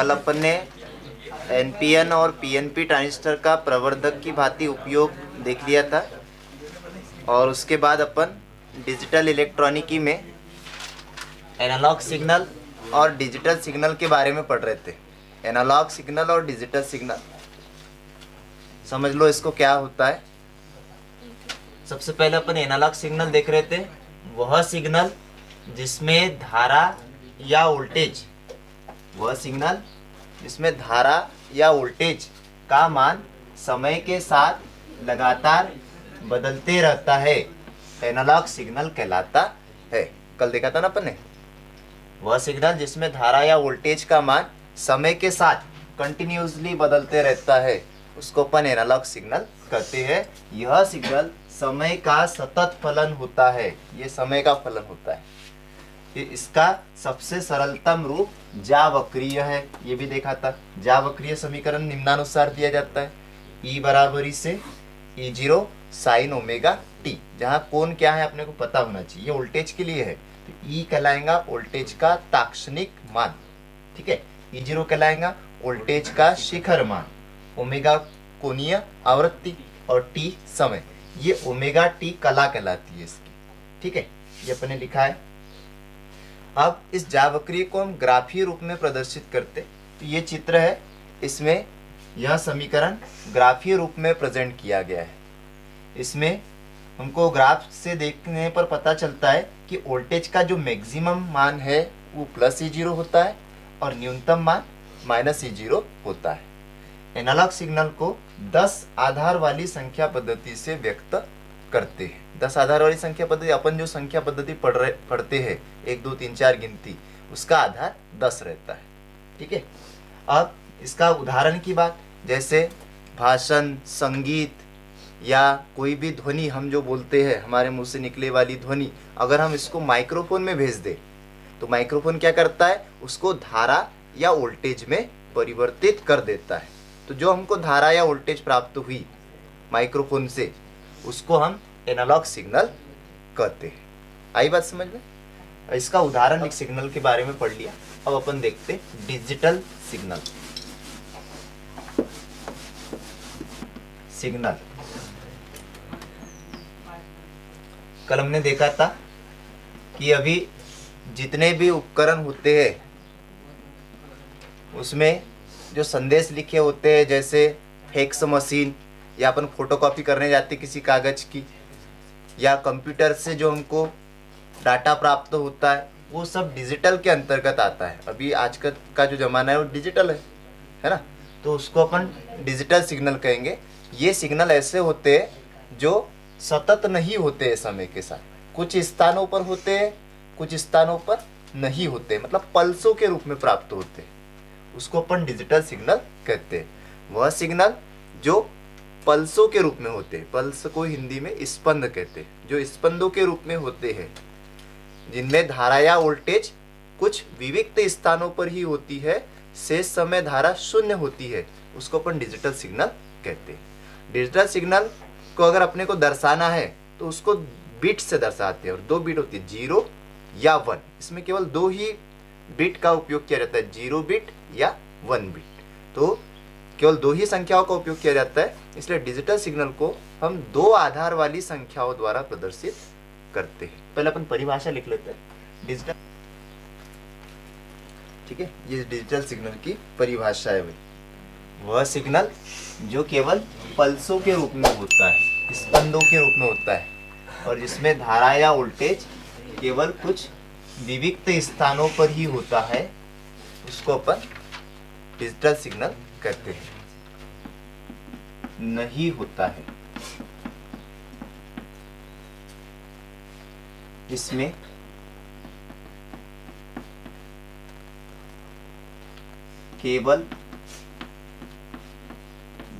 कल अपन ने एनपीएन और पीएनपी ट्रांजिस्टर का प्रवर्धक की भांति उपयोग देख लिया था और उसके बाद अपन डिजिटल इलेक्ट्रॉनिकी में एनालॉग सिग्नल और डिजिटल सिग्नल के बारे में पढ़ रहे थे। एनालॉग सिग्नल और डिजिटल सिग्नल समझ लो इसको क्या होता है। सबसे पहले अपन एनालॉग सिग्नल देख रहे थे, वह सिग्नल जिसमें धारा या वोल्टेज का मान समय के साथ लगातार बदलते रहता है, एनालॉग सिग्नल कहलाता है। कल देखा था ना अपन ने, वह सिग्नल जिसमें धारा या वोल्टेज का मान समय के साथ कंटिन्यूसली बदलते रहता है उसको अपन एनालॉग सिग्नल कहते हैं। यह सिग्नल समय का सतत फलन होता है, ये समय का फलन होता है। इसका सबसे सरलतम रूप जावक्रीय है, ये भी देखा था। जावक्रीय समीकरण निम्नानुसार दिया जाता है, E बराबरी से E0 साइन ओमेगा टी। जहाँ कोण क्या है अपने को पता होना चाहिए, ये वोल्टेज के लिए है तो E कहलाएगा वोल्टेज का ताक्षणिक मान, ठीक है। E0 कहलाएगा वोल्टेज का शिखर मान, ओमेगा कोणीय आवृत्ति और T समय, ये ओमेगा टी कला कहलाती है इसकी, ठीक है। ये अपने लिखा है। अब इस जावक्रीय को हम ग्राफीय रूप में प्रदर्शित करते, तो ये चित्र है, इसमें यह समीकरण ग्राफीय रूप में प्रेजेंट किया गया है। इसमें हमको ग्राफ से देखने पर पता चलता है कि वोल्टेज का जो मैक्सिमम मान है वो प्लस E0 होता है और न्यूनतम मान माइनस E0 होता है। एनालॉग सिग्नल को 10 आधार वाली संख्या पद्धति से व्यक्त करते हैं। 10 आधार वाली संख्या पद्धति, अपन जो संख्या पद्धति पढ़ते हैं 1 2 3 4 गिनती, उसका आधार 10 रहता है, ठीक है। अब इसका उदाहरण की बात, जैसे भाषण, संगीत या कोई भी ध्वनि हम जो बोलते हैं, हमारे मुंह से निकले वाली ध्वनि, अगर हम इसको माइक्रोफोन में भेज दें तो माइक्रोफोन क्या करता है, उसको धारा या वोल्टेज में परिवर्तित कर देता है। तो जो हमको धारा या वोल्टेज प्राप्त हुई माइक्रोफोन से, उसको हम एनालॉग सिग्नल कहते हैं। आई बात समझ में? इसका उदाहरण एक सिग्नल के बारे में पढ़ लिया। अब अपन देखते डिजिटल सिग्नल। कल हमने देखा था कि अभी जितने भी उपकरण होते हैं उसमें जो संदेश लिखे होते हैं, जैसे फैक्स मशीन, या अपन फोटोकॉपी करने जाते किसी कागज की, या कंप्यूटर से जो हमको डाटा प्राप्त होता है, वो सब डिजिटल के अंतर्गत आता है। अभी आज का जो ज़माना है वो डिजिटल है ना, तो उसको अपन डिजिटल सिग्नल कहेंगे। ये सिग्नल ऐसे होते हैं जो सतत नहीं होते हैं समय के साथ, कुछ स्थानों पर होते हैं, कुछ स्थानों पर नहीं होते, मतलब पल्सों के रूप में प्राप्त होते हैं, उसको अपन डिजिटल सिग्नल कहते हैं। वह सिग्नल जो पल्सों के रूप में होते हैं, पल्स को हिंदी में स्पंद कहते हैं, जो स्पंदों के रूप में होते हैं, जिनमें धारा या वोल्टेज कुछ विविक्त स्थानों पर ही होती है, शेष समय धारा शून्य होती है, उसको अपन डिजिटल सिग्नल कहते हैं। डिजिटल सिग्नल को अगर अपने को दर्शाना है तो उसको बिट से दर्शाते हैं, और 2 बिट होती है, 0 या 1। इसमें केवल 2 ही बिट का उपयोग किया जाता है, 0 बिट या 1 बिट, तो केवल 2 ही संख्याओं का उपयोग किया जाता है। इसलिए डिजिटल सिग्नल को हम 2 आधार वाली संख्याओं द्वारा प्रदर्शित करते हैं। पहले अपन परिभाषा लिख लेते हैं डिजिटल, ठीक है। ये डिजिटल सिग्नल की परिभाषा है भाई, वह सिग्नल जो केवल पल्सों के रूप में होता है, स्पंदों के रूप में होता है, और जिसमें धारा या वोल्टेज केवल कुछ विविक्त स्थानों पर ही होता है, उसको अपन डिजिटल सिग्नल कहते हैं। नहीं होता है, इसमें केवल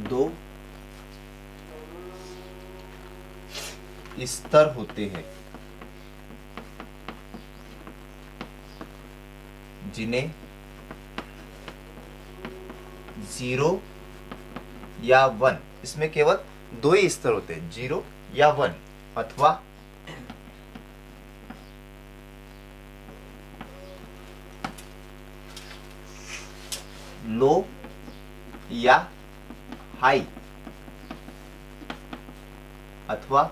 2 स्तर होते हैं, जिन्हें 0 या 1, इसमें केवल 2 ही स्तर होते हैं, 0 या 1, अथवा लो या हाई अथवा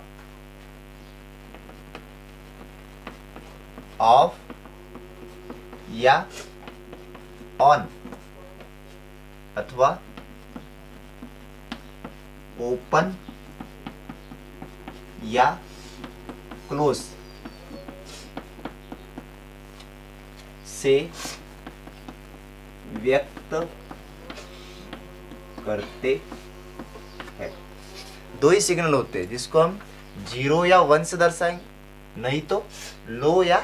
ऑफ या ऑन अथवा ओपन या क्लोज से व्यक्त करते हैं। दो ही सिग्नल होते हैं जिसको हम 0 या 1 से दर्शाएंगे, नहीं तो लो या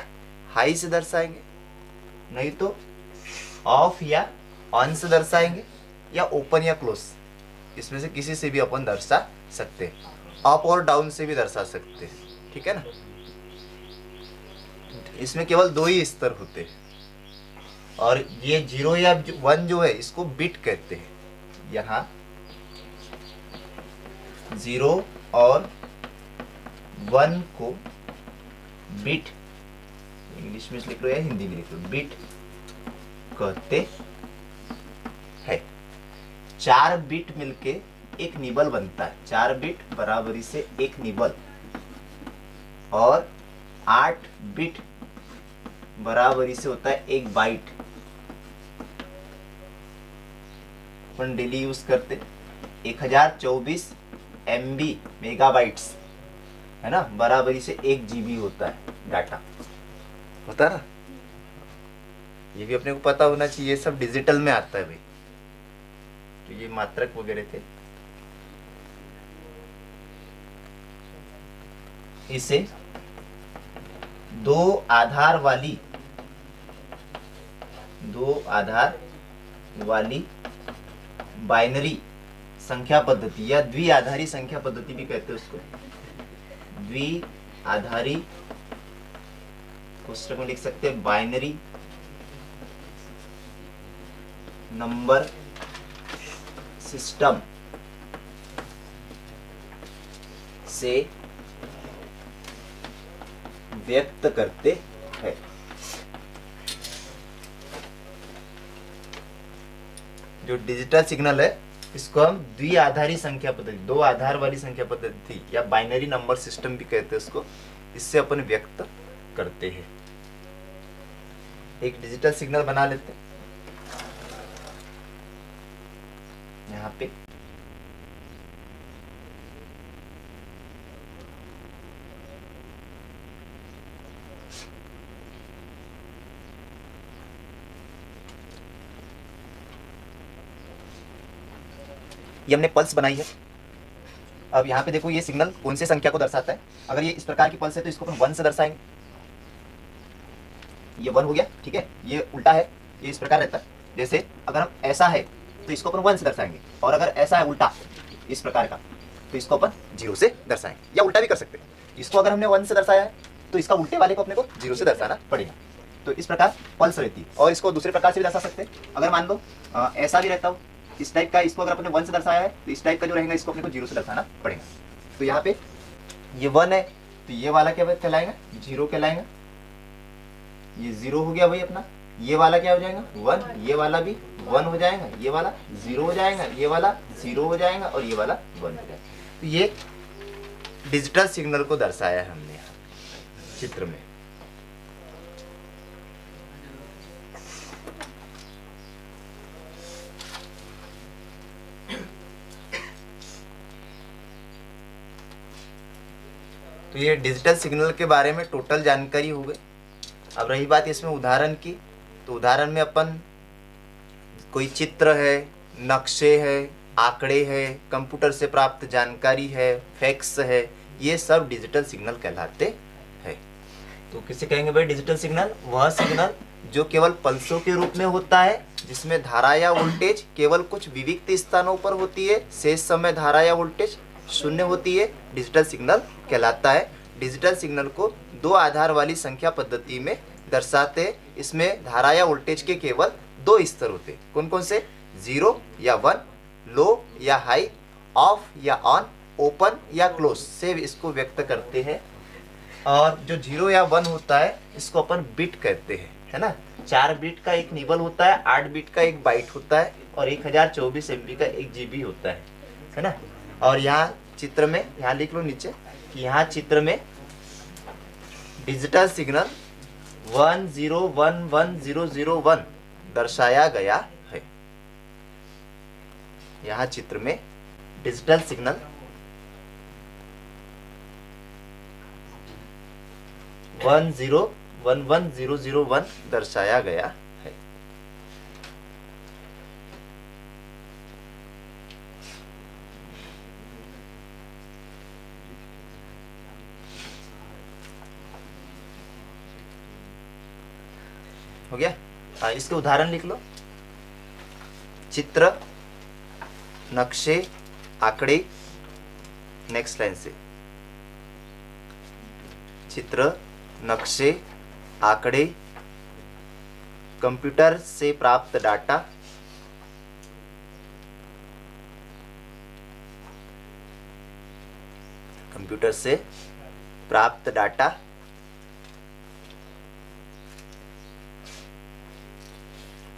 हाई से दर्शाएंगे, नहीं तो ऑफ या ऑन से दर्शाएंगे, या ओपन या क्लोज। इसमें से किसी से भी अपन दर्शा सकते हैं, अप और डाउन से भी दर्शा सकते हैं, ठीक है ना। इसमें केवल दो ही स्तर होते हैं, और ये 0 या 1 जो है इसको बिट कहते हैं। यहाँ 0 और 1 को बिट, इंग्लिश में लिख लो या हिंदी में लिख लो, बिट कहते हैं। 4 बिट मिलके एक निबल बनता है, 4 बिट बराबरी से एक निबल, और 8 बिट बराबरी से होता है एक बाइट। अपन डेली यूज करते 1024 MB मेगाबाइट्स है ना, बराबरी से 1 GB होता है डाटा, होता है ना। ये भी अपने को पता होना चाहिए, सब डिजिटल में आता है भाई। तो ये मात्रक वगैरह थे। इसे दो आधार वाली बाइनरी संख्या पद्धति या द्विआधारी संख्या पद्धति भी कहते हैं उसको। द्विआधारी पुस्तक में लिख सकते हैं बाइनरी नंबर सिस्टम से व्यक्त करते हैं। जो डिजिटल सिग्नल है इसको हम द्विआधारी संख्या पद्धति, 2 आधार वाली संख्या पद्धति या बाइनरी नंबर सिस्टम भी कहते हैं उसको, इससे अपन व्यक्त करते हैं। एक डिजिटल सिग्नल बना लेते हैं यहाँ पे। ये हमने पल्स बनाई है। अब यहाँ पे देखो ये सिग्नल कौन से संख्या को दर्शाता है। अगर ये इस प्रकार की पल्स है तो इसको अपन 1 से दर्शाएंगे। ये 1 हो गया, ठीक है। ये उल्टा है, ये इस प्रकार रहता है। जैसे अगर हम ऐसा है तो इसको अपन 1 से दर्शाएंगे, और अगर ऐसा है उल्टा इस प्रकार का तो इसको अपन 0 से दर्शाएंगे, या उल्टा भी कर सकते हैं। इसको अगर हमने 1 से दर्शाया है तो इसका उल्टे वाले को अपने को 0 से दर्शाना पड़ेगा। तो इस प्रकार पल्स रहती है। और इसको दूसरे प्रकार से भी दर्शा सकते हैं। अगर मान लो ऐसा भी रहता हो इस टाइप का, इसको अगर अपने 1 से दर्शाया है तो इस टाइप का जो रहेगा इसको अपने को 0 से दर्शाना पड़ेगा। तो यहाँ पे ये 1 है तो ये वाला क्या कहलाएगा, 0 कहलाएगा। ये 0 हो गया भाई अपना। ये वाला क्या हो जाएगा, 1। ये वाला भी 1 हो जाएगा, ये वाला 0 हो जाएगा, ये वाला 0 हो जाएगा, और ये वाला 1 हो जाएगा। तो ये डिजिटल सिग्नल को दर्शाया है हमने यहाँ चित्र में। तो ये डिजिटल सिग्नल के बारे में टोटल जानकारी हो गई। अब रही बात इसमें उदाहरण की, तो उदाहरण में अपन कोई चित्र है, नक्शे है, आंकड़े है, कंप्यूटर से प्राप्त जानकारी है, फैक्स है, ये सब डिजिटल सिग्नल कहलाते हैं। तो किसे कहेंगे भाई डिजिटल सिग्नल? वह सिग्नल जो केवल पल्सों के रूप में होता है, जिसमें धारा या वोल्टेज केवल कुछ विविक्त स्थानों पर होती है, शेष समय धारा या वोल्टेज शून्य होती है, डिजिटल सिग्नल कहलाता है। डिजिटल सिग्नल को 2 आधार वाली संख्या पद्धति में दर्शाते हैं। इसमें धारा या वोल्टेज के केवल 2 स्तर होते हैं। कौन कौन से? 0 या 1, लो या हाई, ऑफ या ऑन, ओपन या क्लोज से इसको व्यक्त करते हैं। और जो 0 या 1 होता है इसको अपन बिट कहते हैं, है ना। 4 बिट का एक निबल होता है, 8 बिट का एक बाइट होता है, और 1024 MB का 1 GB होता है ना। और यहाँ चित्र में, यहाँ लिख लो नीचे कि यहाँ चित्र में डिजिटल सिग्नल 10110001 दर्शाया गया है। यहाँ चित्र में डिजिटल सिग्नल 10110001 दर्शाया गया है। हो गया। इसके उदाहरण लिख लो। चित्र, नक्शे, आंकड़े, नेक्स्ट लाइन से, चित्र, नक्शे, आंकड़े, कंप्यूटर से प्राप्त डाटा, कंप्यूटर से प्राप्त डाटा,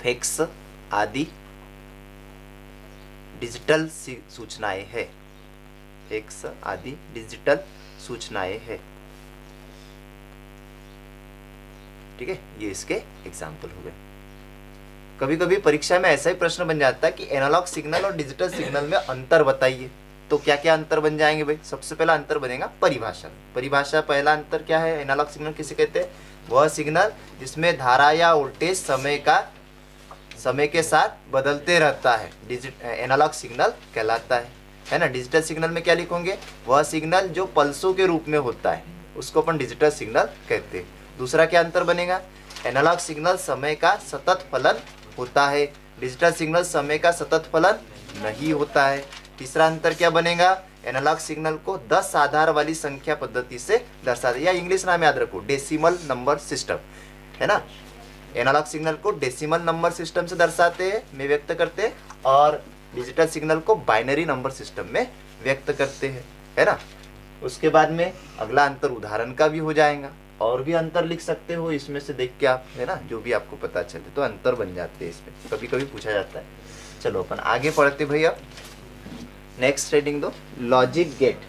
फैक्स आदि डिजिटल सूचनाएं है। फैक्स आदि डिजिटल सूचनाएं है। ठीक है, ये इसके एग्जाम्पल हो गए। कभी कभी परीक्षा में ऐसा ही प्रश्न बन जाता है कि एनालॉग सिग्नल और डिजिटल सिग्नल में अंतर बताइए। तो क्या क्या अंतर बन जाएंगे भाई? सबसे पहला अंतर बनेगा परिभाषा। परिभाषा पहला अंतर क्या है? एनालॉग सिग्नल किसे कहते हैं? वह सिग्नल जिसमें धारा या वोल्टेज समय के साथ बदलते रहता है, एनालॉग सिग्नल कहलाता है ना। डिजिटल सिग्नल में क्या लिखोगे? वह सिग्नल जो पल्सों के रूप में होता है, उसको अपन डिजिटल सिग्नल कहते हैं। दूसरा क्या अंतर बनेगा? एनालॉग सिग्नल समय का सतत फलन होता है, डिजिटल सिग्नल समय का सतत फलन नहीं होता है। तीसरा अंतर क्या बनेगा? एनालॉग सिग्नल को 10 आधार वाली संख्या पद्धति से दर्शाते, या इंग्लिश नाम याद रखो, डेसिमल नंबर सिस्टम, है ना। एनालॉग सिग्नल को डेसिमल नंबर सिस्टम से दर्शाते हैं, में व्यक्त करते हैं, और डिजिटल सिग्नल को बाइनरी नंबर सिस्टम में व्यक्त करते हैं, है ना। उसके बाद में अगला अंतर उदाहरण का भी हो जाएगा। और भी अंतर लिख सकते हो इसमें से देख के आप, है ना, जो भी आपको पता चले तो अंतर बन जाते हैं इसमें, कभी कभी पूछा जाता है। चलो अपन आगे पढ़ते भैया। नेक्स्ट हेडिंग दो, लॉजिक गेट।